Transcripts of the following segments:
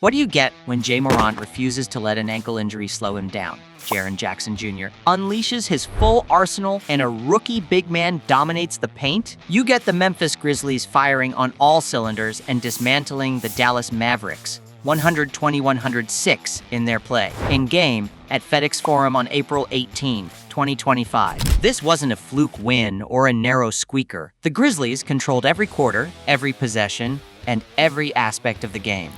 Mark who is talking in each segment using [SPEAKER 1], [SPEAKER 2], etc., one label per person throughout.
[SPEAKER 1] What do you get when Ja Morant refuses to let an ankle injury slow him down? Jaren Jackson Jr. unleashes his full arsenal and a rookie big man dominates the paint? You get the Memphis Grizzlies firing on all cylinders and dismantling the Dallas Mavericks, 120-106 in their play, in game at FedEx Forum on April 18, 2025. This wasn't a fluke win or a narrow squeaker. The Grizzlies controlled every quarter, every possession, and every aspect of the game.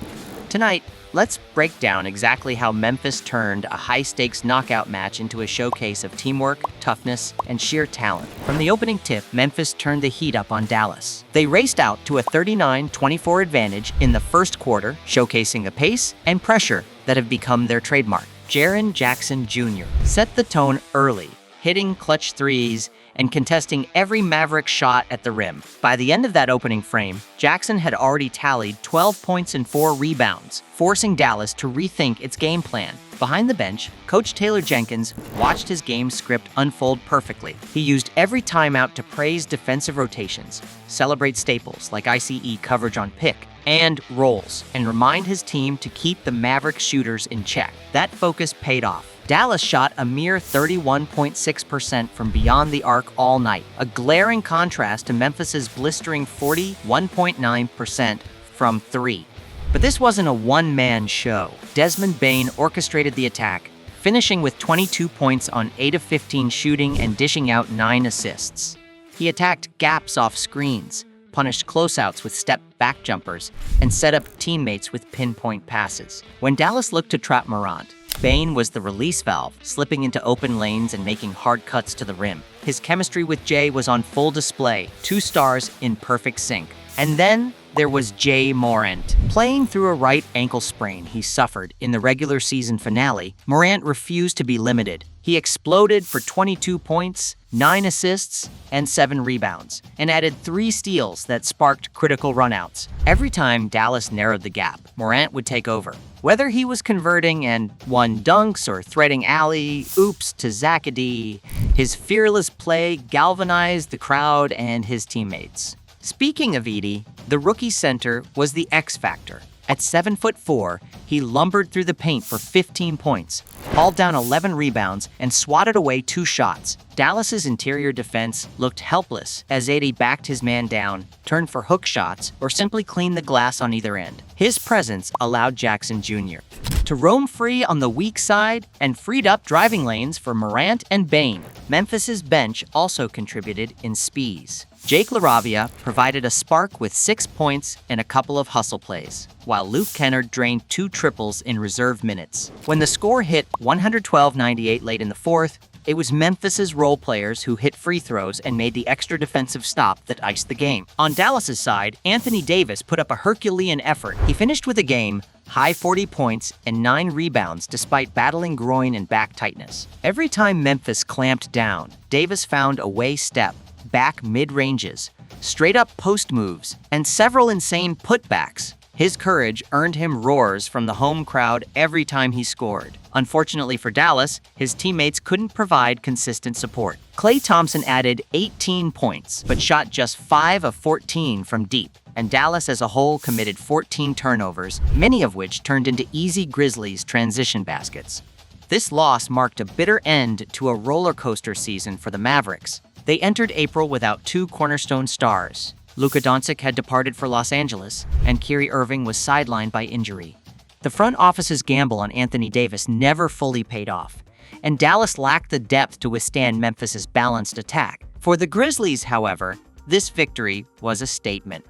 [SPEAKER 1] Tonight, let's break down exactly how Memphis turned a high-stakes knockout match into a showcase of teamwork, toughness, and sheer talent. From the opening tip, Memphis turned the heat up on Dallas. They raced out to a 39-24 advantage in the first quarter, showcasing the pace and pressure that have become their trademark. Jaren Jackson Jr. set the tone early, hitting clutch threes and contesting every Maverick shot at the rim. By the end of that opening frame, Jackson had already tallied 12 points and 4 rebounds, forcing Dallas to rethink its game plan. Behind the bench, Coach Taylor Jenkins watched his game script unfold perfectly. He used every timeout to praise defensive rotations, celebrate staples like ICE coverage on pick and rolls, and remind his team to keep the Maverick shooters in check. That focus paid off. Dallas shot a mere 31.6% from beyond the arc all night, a glaring contrast to Memphis's blistering 41.9% from three. But this wasn't a one-man show. Desmond Bane orchestrated the attack, finishing with 22 points on 8 of 15 shooting and dishing out 9 assists. He attacked gaps off screens, punished closeouts with step-back jumpers, and set up teammates with pinpoint passes. When Dallas looked to trap Morant, Bane was the release valve, slipping into open lanes and making hard cuts to the rim. His chemistry with Jay was on full display, 2 stars in perfect sync. And then there was Ja Morant. Playing through a right ankle sprain he suffered in the regular season finale, Morant refused to be limited. He exploded for 22 points, 9 assists, and 7 rebounds, and added 3 steals that sparked critical runouts. Every time Dallas narrowed the gap, Morant would take over. Whether he was converting and won dunks or threading alley-oops to Zacadee, his fearless play galvanized the crowd and his teammates. Speaking of Edie, the rookie center was the X factor. At 7'4", he lumbered through the paint for 15 points, hauled down 11 rebounds, and swatted away 2 shots. Dallas's interior defense looked helpless as Edie backed his man down, turned for hook shots, or simply cleaned the glass on either end. His presence allowed Jackson Jr. to roam free on the weak side and freed up driving lanes for Morant and Bane. Memphis's bench also contributed in speeds. Jake LaRavia provided a spark with 6 points and a couple of hustle plays, while Luke Kennard drained 2 triples in reserve minutes. When the score hit 112-98 late in the fourth, it was Memphis's role players who hit free throws and made the extra defensive stop that iced the game. On Dallas's side, Anthony Davis put up a Herculean effort. He finished with a game-high 40 points and 9 rebounds despite battling groin and back tightness. Every time Memphis clamped down, Davis found a way step, back mid-ranges, straight-up post moves, and several insane putbacks. His courage earned him roars from the home crowd every time he scored. Unfortunately for Dallas, his teammates couldn't provide consistent support. Klay Thompson added 18 points, but shot just 5 of 14 from deep, and Dallas as a whole committed 14 turnovers, many of which turned into easy Grizzlies transition baskets. This loss marked a bitter end to a roller coaster season for the Mavericks. They entered April without 2 cornerstone stars. Luka Doncic had departed for Los Angeles, and Kyrie Irving was sidelined by injury. The front office's gamble on Anthony Davis never fully paid off, and Dallas lacked the depth to withstand Memphis's balanced attack. For the Grizzlies, however, this victory was a statement.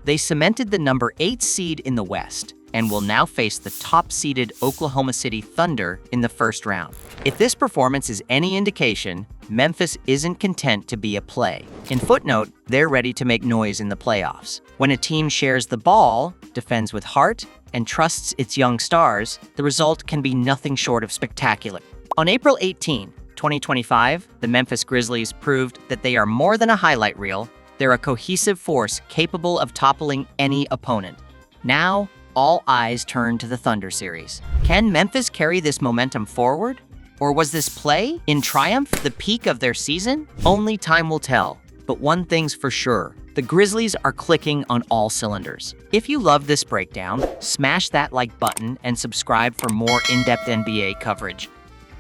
[SPEAKER 1] They cemented the number 8 seed in the West, and will now face the top-seeded Oklahoma City Thunder in the first round. If this performance is any indication, Memphis isn't content to be a play. In footnote, they're ready to make noise in the playoffs. When a team shares the ball, defends with heart, and trusts its young stars, the result can be nothing short of spectacular. On April 18, 2025, the Memphis Grizzlies proved that they are more than a highlight reel. They're a cohesive force capable of toppling any opponent. Now, all eyes turn to the Thunder series. Can Memphis carry this momentum forward? Or was this play in triumph the peak of their season? Only time will tell. But one thing's for sure, The Grizzlies are clicking on all cylinders. If you love this breakdown, smash that like button and subscribe for more in-depth NBA coverage.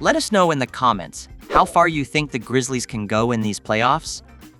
[SPEAKER 1] Let us know in the comments how far you think the Grizzlies can go in these playoffs.